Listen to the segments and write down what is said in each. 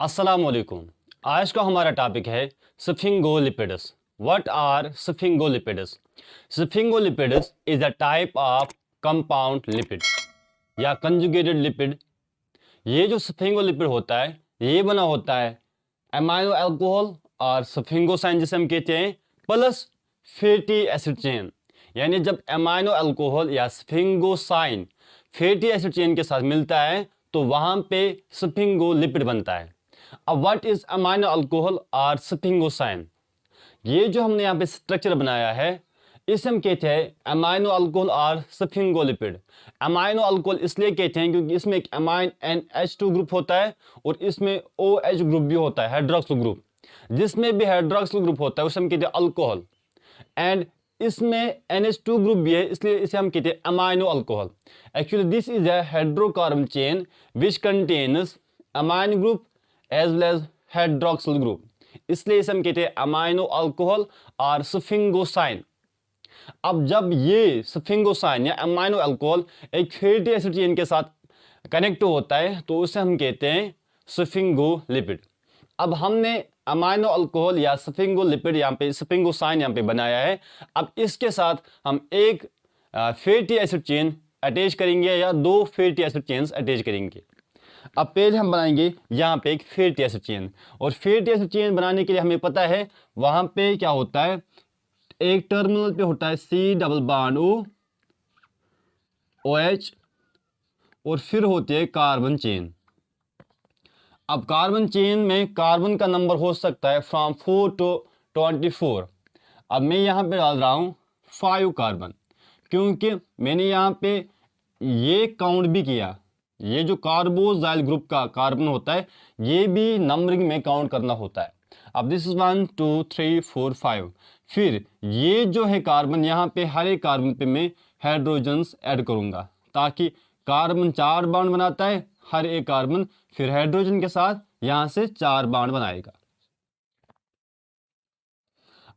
अस्सलामुअलैकुम। आज का हमारा टॉपिक है sphingolipids. What are sphingolipids? Sphingolipids is a type of compound lipid या कंजुगेटेड लिपिड। ये जो स्फिंगोलिपिड होता है ये बना होता है एमाइनो अल्कोहल और स्फिंगोसाइन जिसे हम कहते हैं प्लस फैटी एसिड चेन। यानी जब एमाइनो अल्कोहल या स्फिंगोसाइन फैटी एसिड चेन के साथ मिलता है तो वहां पे स्फिंगोलिपिड बनता है। अब व्हाट इज अमाइनो अल्कोहल और स्फिंगोसाइन? ये जो हमने यहाँ पे स्ट्रक्चर बनाया है इसे हम कहते हैं अमाइनो अल्कोहल और स्फिंगोलिपिड। अमाइनो अल्कोहल इसलिए कहते हैं क्योंकि इसमें एक अमाइन NH2 ग्रुप होता है और इसमें OH ग्रुप भी होता है, हाइड्रोक्सिल ग्रुप। जिसमें भी हाइड्रोक्सिल ग्रुप होता है उसे हम कहते हैं अल्कोहल, एंड इसमें NH2 ग्रुप भी है इसलिए इसे हम कहते हैं amino alcohol. Actually this is a hydrocarbon chain which contains amine group as well as hydroxyl group, इसलिए इसे हम कहते हैं अमाइनो अल्कोहल और स्फिंगोसाइन। अब जब ये स्फिंगोसाइन या अमाइनो अल्कोहल एक फैटी एसिड चेन के साथ कनेक्ट होता है तो उसे हम कहते हैं स्फिंगोलिपिड। अब हमने अमाइनो अल्कोहल या स्फिंगोलिपिड यहाँ पे स्फिंगोसाइन यहाँ पे बनाया है। अब इसके साथ हम एक फैटी एसिड चेन अटैच करेंगे या दो फैटी एसिड चेन्स अटैच करेंगे। अब पहले हम बनाएंगे यहाँ पे एक फैटी एसिड चेन, और फैटी एसिड चेन बनाने के लिए हमें पता है वहाँ पे क्या होता है, एक टर्मिनल पे होता है C डबल बॉन्ड OH और फिर होती है कार्बन चेन। अब कार्बन चेन में कार्बन का नंबर हो सकता है फ्रॉम 4 to 24। अब मैं यहाँ पे डाल रहा हूँ 5 कार्बन, क्योंकि मैंने यहाँ पे ये काउंट भी किया। ये जो कार्बोजाइल ग्रुप का कार्बन होता है ये भी नंबरिंग में काउंट करना होता है। अब दिस इज 1 2 3 4 5। फिर ये जो है कार्बन, यहाँ पे हर एक कार्बन पे मैं हाइड्रोजन्स ऐड करूँगा ताकि कार्बन 4 बॉन्ड बनाता है हर एक कार्बन, फिर हाइड्रोजन के साथ यहाँ से 4 बॉन्ड बनाएगा।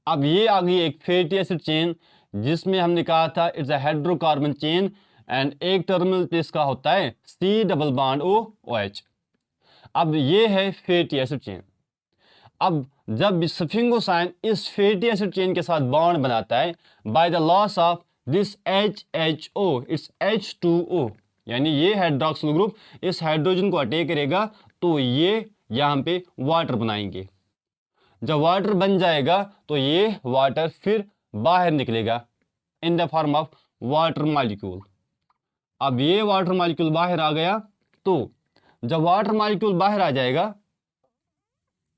अब ये आ गई एक फैटी एसिड चेन जिसमें हमने कहा था it's a hydrocarbon chain, and एक टर्मिनल पे इसका होता है C डबल बॉन्ड OH। अब ये है फैटी एसिड चेन। अब जब स्फिंगोसाइन इस फैटी एसिड चेन के साथ बॉन्ड बनाता है by the loss of this HHO, it's H2O, यानी ये हाइड्रोक्सिल ग्रुप इस हाइड्रोजन को अटैक करेगा तो ये यहाँ पे वाटर बनाएंगे। जब वाटर बन जाएगा तो ये वाटर फिर बाहर निकलेगा in the form of water molecule. अब ये वाटर मॉलिक्यूल बाहर आ गया तो जब वाटर मॉलिक्यूल बाहर आ जाएगा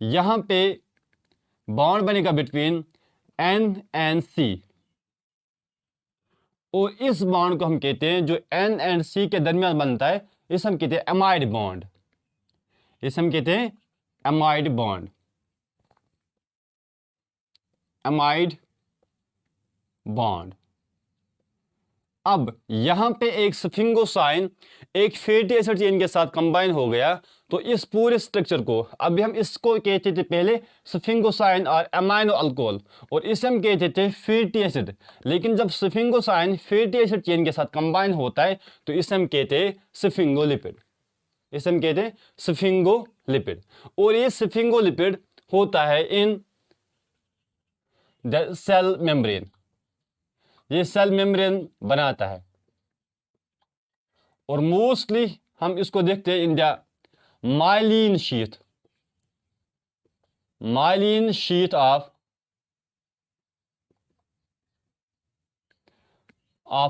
यहाँ पे बॉन्ड बनेगा बिटवीन N एंड C, और इस बॉन्ड को हम कहते हैं जो N एंड C के दरमियान बनता है इसे हम कहते हैं एमाइड बॉन्ड। इसे हम कहते हैं एमाइड बॉन्ड, एमाइड बॉन्ड। अब यहाँ पे एक स्फिंगोसाइन एक फैटी एसिड चेन के साथ कंबाइन हो गया तो इस पूरे स्ट्रक्चर को, अभी हम इसको कहते थे पहले स्फिंगोसाइन और अमाइनो अल्कोहल, और इसे हम कहते थे फैटी एसिड। लेकिन जब स्फिंगोसाइन फैटी एसिड चेन के साथ कंबाइन होता है तो इसे हम कहते हैं स्फिंगोलिपिड। इसे हम कहते हैं स्फिंगोलिपिड, और ये स्फिंगोलिपिड होता है इन द सेल मेम्ब्रेन। ये सेल मेम्ब्रेन बनाता है और मोस्टली हम इसको देखते हैं in the myelin sheath, myelin sheath of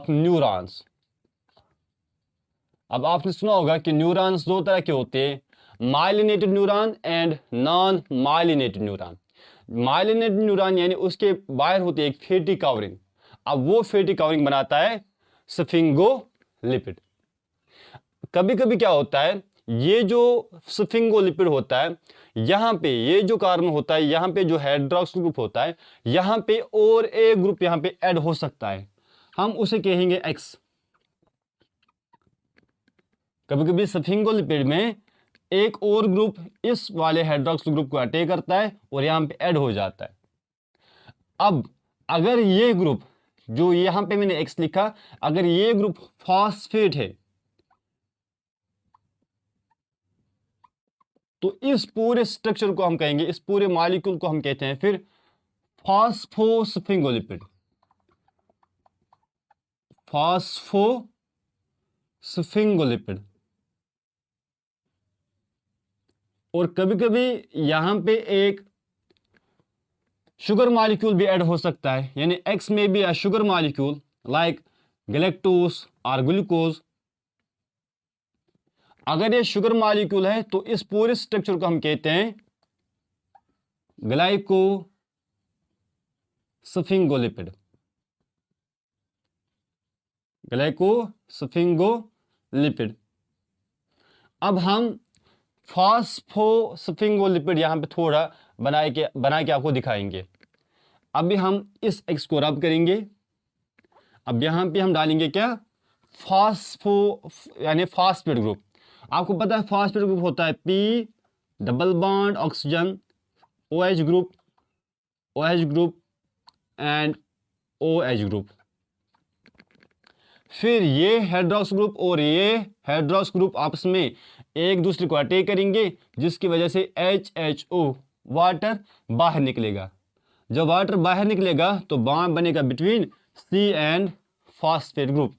neurons. अब आपने सुना होगा कि न्यूरॉन्स दो तरह के होते हैं, myelinated neuron and non myelinated neuron. Myelinated neuron यानी उसके बाहर होती है एक फैटी कवरिंग। अब वो फैटी कवरिंग बनाता है स्फिंगोलिपिड। कभी कभी क्या होता है, ये जो स्फिंगोलिपिड होता है यहाँ पे ये जो कार्बन होता है यहाँ पे जो हाइड्रोक्सिल ग्रुप होता है यहाँ पे और एक ग्रुप यहाँ पे ऐड हो सकता है, हम उसे कहेंगे X। कभी कभी स्फिंगोलिपिड में एक और ग्रुप इस वाले हाइड्रोक्सिल ग्रुप को अटैक करता है और यहाँ पे ऐड हो जाता है। अब अगर ये ग्रुप जो यहाँ पे मैंने X लिखा, अगर ये ग्रुप फॉस्फेट है तो इस पूरे स्ट्रक्चर को हम कहेंगे, इस पूरे मॉलिक्यूल को हम कहते हैं फिर फॉस्फोस्फिंगोलिपिड। फॉस्फोस्फिंगोलिपिड। और कभी कभी यहां पे एक शुगर मॉलिक्यूल भी ऐड हो सकता है, यानी एक्स में भी अ शुगर मॉलिक्यूल लाइक गैलेक्टोज और ग्लूकोज। अगर ये शुगर मॉलिक्यूल है तो इस पूरे स्ट्रक्चर को हम कहते हैं ग्लाइकोसफिंगोलिपिड। ग्लाइकोसफिंगोलिपिड। अब हम फॉस्फोस्फिंगोलिपिड यहां पे थोड़ा बना के आपको दिखाएंगे। अभी हम इस एक्स को रब करेंगे। अब यहां पे हम डालेंगे क्या, फास्फो यानी फास्फेट ग्रुप। आपको पता है फास्फेट ग्रुप होता है P double bond oxygen, OH group and OH group. फिर ये हाइड्रोक्स ग्रुप और ये हाइड्रोक्स ग्रुप आपस में एक दूसरे को अटैक करेंगे, जिसकी वजह से HHO वाटर बाहर निकलेगा। जब वाटर बाहर निकलेगा तो बॉन्ड बनेगा between C and phosphate group.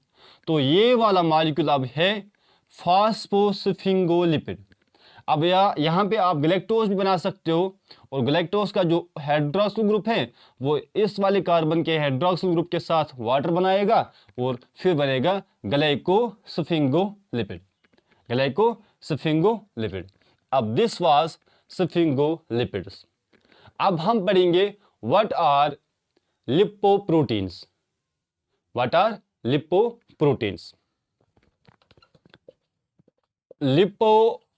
तो ये वाला मॉलिक्यूल अब है फॉस्फोस्फिंगोलिपिड। अब यहाँ पे आप गैलेक्टोज भी बना सकते हो, और गैलेक्टोज का जो हाइड्रोक्सिल ग्रुप है वो इस वाले कार्बन के हाइड्रोक्सिल ग्रुप के साथ वाटर बनाएगा और फिर बनेगा ग्लाइकोसफिंगोलिपिड। ग्लाइकोसफिंगोलिपिड। अब दिस वाज सफिंगोलिपिड्स। अब हम पढ़ेंगे what are lipoproteins. What are lipoproteins. Lipoproteins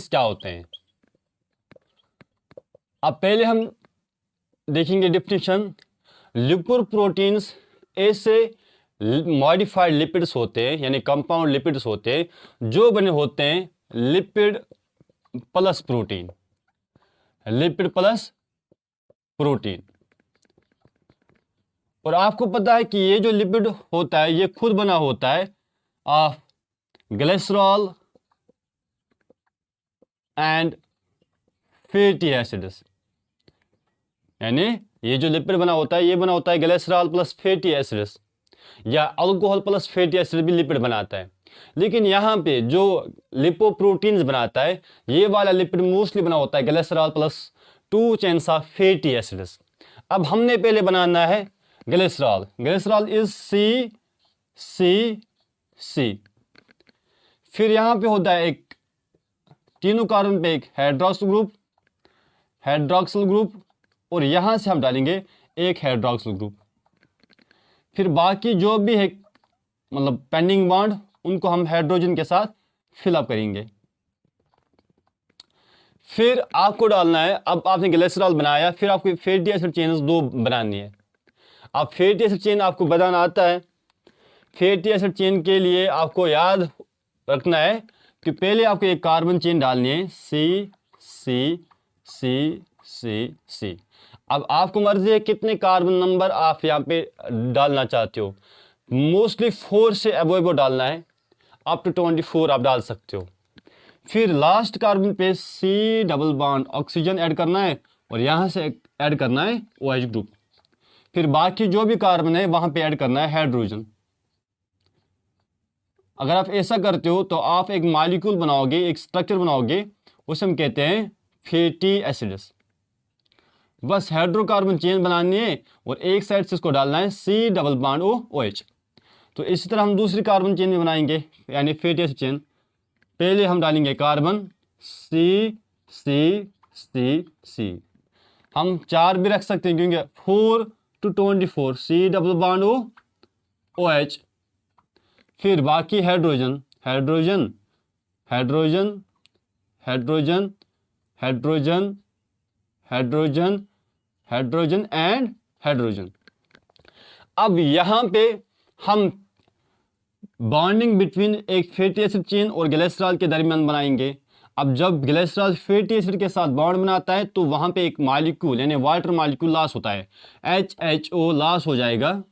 क्या होते हैं? अब पहले हम देखेंगे डेफिनेशन। लिपोप्रोटीन्स ऐसे मॉडिफाइड लिपिड्स होते हैं, यानी कंपाउंड लिपिड्स होते हैं जो बने होते हैं lipid plus protein. Lipid plus protein. और आपको पता है कि ये जो लिपिड होता है ये खुद बना होता है of glycerol and fatty acids. यानी ये जो लिपिड बना होता है ये बना होता है ग्लिसरॉल प्लस फैटी एसिड्स, या अल्कोहल प्लस फैटी एसिड भी लिपिड बनाता है। लेकिन यहाँ पे जो लिपोप्रोटीन्स बनाता है ये वाला लिपिड मोस्टली बना होता है glycerol plus 2 chains of fatty acids. अब हमने पहले बनाना है ग्लिसरॉल। Glycerol is C। फिर यहाँ पे होता है एक तीनों कार्बन पे एक हाइड्रोक्सिल ग्रुप, और यहां से हम डालेंगे एक हाइड्रोक्सिल ग्रुप। फिर बाकी जो भी है मतलब पेंडिंग बॉन्ड उनको हम हाइड्रोजन के साथ फिलअप करेंगे। फिर आपको डालना है, अब आपने ग्लिसरॉल बनाया, फिर आपको फैटी एसिड चेन्स 2 बनानी है। अब फैटी एसिड चेन आपको बनाना आता है। फैटी एसिड चेन के लिए आपको याद रखना है कि पहले आपको एक कार्बन चेन डालनी है C। अब आपको मर्जी है कितने कार्बन नंबर आप यहाँ पे डालना चाहते हो। मोस्टली 4 से अबव डालना है, अप टू 24 आप डाल सकते हो। फिर लास्ट कार्बन पे C double bond oxygen add करना है, और यहाँ से ऐड करना है OH ग्रुप। फिर बाकी जो भी कार्बन है वहां पे ऐड करना है हाइड्रोजन। अगर आप ऐसा करते हो तो आप एक मॉलिक्यूल बनाओगे, एक स्ट्रक्चर बनाओगे, उसे हम कहते हैं फैटी एसिड्स। बस हाइड्रोकार्बन चेन बनानी है और एक साइड से इसको डालना है C डबल बॉन्ड OH। तो इसी तरह हम दूसरी कार्बन चेन भी बनाएंगे, यानी फैटी एसिड चेन। पहले हम डालेंगे कार्बन C। हम 4 भी रख सकते हैं क्योंकि 4 to 24 C double bond OH। फिर बाकी हाइड्रोजन एंड हाइड्रोजन। अब यहां पे हम बॉन्डिंग बिटवीन एक फैटी एसिड चेन और ग्लिसरॉल के दरमियान बनाएंगे। अब जब ग्लिसरॉल फैटी एसिड के साथ बॉन्ड बनाता है तो वहां पे एक मॉलिक्यूल यानी वाटर मॉलिक्यूल लॉस होता है, HHO लॉस हो जाएगा।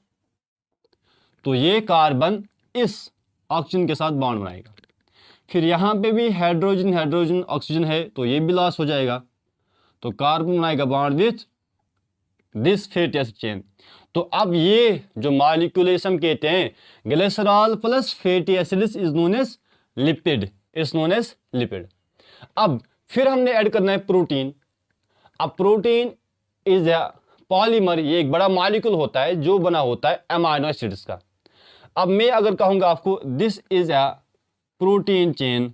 तो ये कार्बन इस ऑक्सीजन के साथ बॉन्ड बनाएगा। फिर यहाँ पे भी हाइड्रोजन हाइड्रोजन ऑक्सीजन है तो ये भी लॉस हो जाएगा, तो कार्बन बनाएगा bond with this fatty acid chain. तो अब ये जो मॉलिक्यूल कहते हैं glycerol plus fatty acid is known as lipid, is known as lipid. अब फिर हमने ऐड करना है प्रोटीन। अब प्रोटीन इज अ पॉलीमर, ये एक बड़ा मॉलिक्यूल होता है जो बना होता है अमाइनो एसिड्स का। अब मैं अगर कहूंगा आपको this is a protein chain,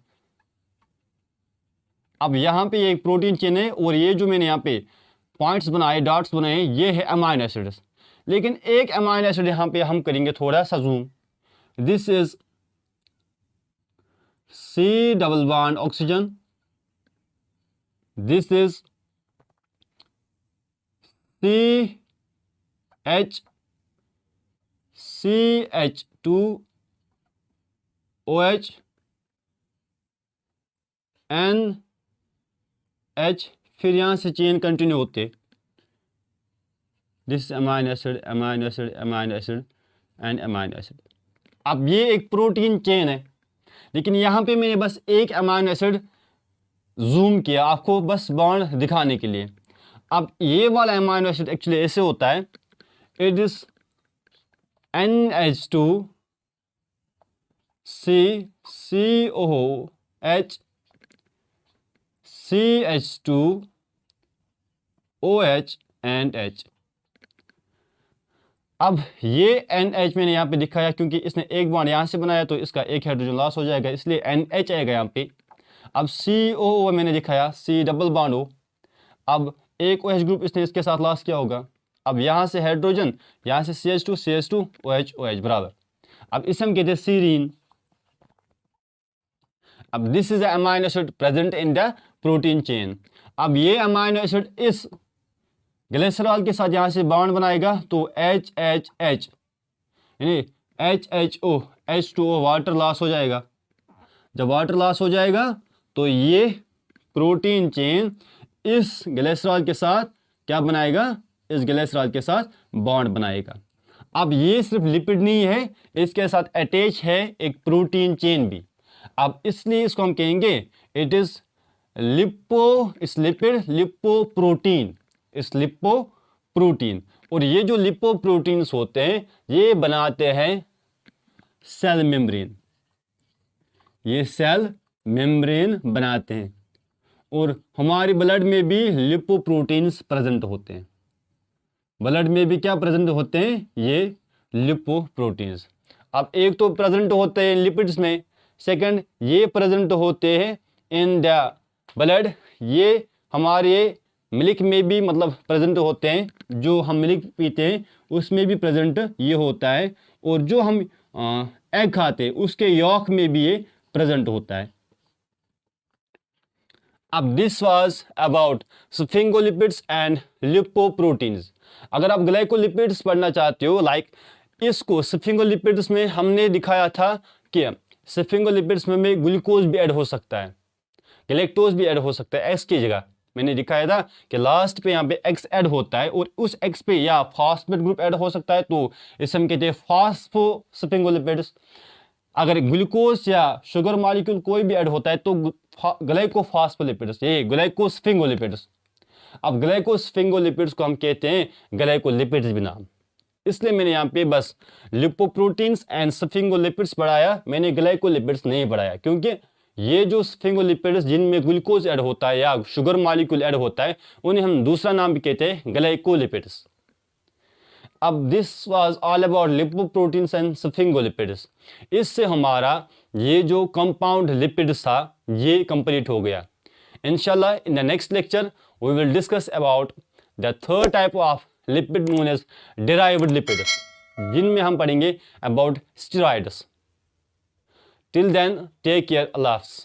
अब यहां पे ये एक प्रोटीन चेन है और ये जो मैंने यहाँ पे पॉइंट्स बनाए, डॉट्स बनाए, ये है अमाइनो एसिड्स। लेकिन एक अमाइनो एसिड यहां पे हम करेंगे थोड़ा सा zoom, this is C double bond oxygen, this is CH2OH NH, फिर यहाँ से चेन कंटिन्यू होते, this amino acid amino acid amino acid and amino acid. अब ये एक प्रोटीन चेन है, लेकिन यहाँ पे मैंने बस एक अमाइनो एसिड जूम किया आपको बस बॉन्ड दिखाने के लिए। अब ये वाला अमाइनो एसिड एक्चुअली ऐसे होता है, it is NH2 COH CH2OH and H। अब ये NH मैंने यहाँ पे दिखाया क्योंकि इसने एक बॉन्ड यहाँ से बनाया तो इसका एक हाइड्रोजन लॉस हो जाएगा, इसलिए NH आएगा यहाँ पे। अब COO मैंने दिखाया C डबल बॉन्ड O, अब एक OH ग्रुप इसने इसके साथ लॉस किया होगा। अब यहाँ से हाइड्रोजन, यहाँ से CH2 OH बराबर। अब इसे हम कहते हैं सीरीन। अब this is amino acid present in the protein chain. अब ये अमाइनो एसिड इस ग्लिसरॉल के साथ यहाँ से बॉन्ड बनाएगा तो HHH यानी HHO H2O वाटर लॉस हो जाएगा। जब वाटर लॉस हो जाएगा तो ये प्रोटीन चेन इस ग्लिसरॉल के साथ क्या बनाएगा, इस ग्लिसरॉल के साथ बॉन्ड बनाएगा। अब ये सिर्फ लिपिड नहीं है, इसके साथ अटैच है एक प्रोटीन चेन भी। अब इसलिए इसको हम कहेंगे इट इज लिपिड लिपोप्रोटीन, इस लिपोप्रोटीन। और ये जो लिपोप्रोटीन्स होते हैं ये बनाते हैं सेल मेम्ब्रेन, ये सेल मेम्ब्रेन बनाते हैं। और हमारे ब्लड में भी लिपोप्रोटीन्स प्रेजेंट होते हैं, ब्लड में भी क्या प्रेजेंट होते हैं, ये लिपोप्रोटीन्स। अब एक तो प्रेजेंट होते हैं लिपिड्स में, सेकंड ये प्रेजेंट होते हैं इन द ब्लड, ये हमारे मिल्क में भी मतलब प्रेजेंट होते हैं, जो हम मिल्क पीते हैं उसमें भी प्रेजेंट ये होता है, और जो हम एग खाते हैं उसके यॉक में भी ये प्रेजेंट होता है। अब this was about sphingolipids and lipoproteins. अगर आप ग्लाइकोलिपिड्स पढ़ना चाहते हो लाइक इसको, स्फिंगोलिपिड्स में हमने दिखाया था कि स्फिंगोलिपिड्स में ग्लूकोज भी ऐड हो सकता है, गैलेक्टोज भी ऐड हो सकता है एक्स की जगह। मैंने दिखाया था कि लास्ट पे यहाँ पे एक्स ऐड होता है और उस एक्स पे या फॉस्फेट ग्रुप ऐड हो सकता है, तो इसे हम कहते हैं फॉस्फोस्फिंगोलिपिड्स। अगर ग्लूकोज या शुगर मॉलिक्यूल कोई भी ऐड होता है तो ग्लाइकोफॉस्फोलिपिड्स, ये ग्लाइकोस्फिंगोलिपिड्स। अब ग्लाइकोस्फिंगोलिपिड्स को हम कहते हैं ग्लाइकोलिपिड्स भी नाम, इसलिए मैंने यहाँ पे बस लिपोप्रोटीन्स एंड स्फिंगोलिपिड्स पढ़ाया, मैंने ग्लाइकोलिपिड्स नहीं पढ़ाया, क्योंकि ये जो स्फिंगोलिपिड्स जिनमें ग्लूकोज ऐड होता है या शुगर मॉलिक्यूल ऐड होता है उन्हें हम दूसरा नाम भी कहते हैं ग्लाइकोलिपिड्स। अब this was all about lipoproteins and sphingolipids. इससे हमारा ये जो कंपाउंड लिपिड्स था ये कंप्लीट हो गया। इंशाल्लाह in the next lecture we will discuss about the third type of lipid known as derived lipids, जिनमें हम पढ़ेंगे about steroids. Till then, take care. Allah Hafiz.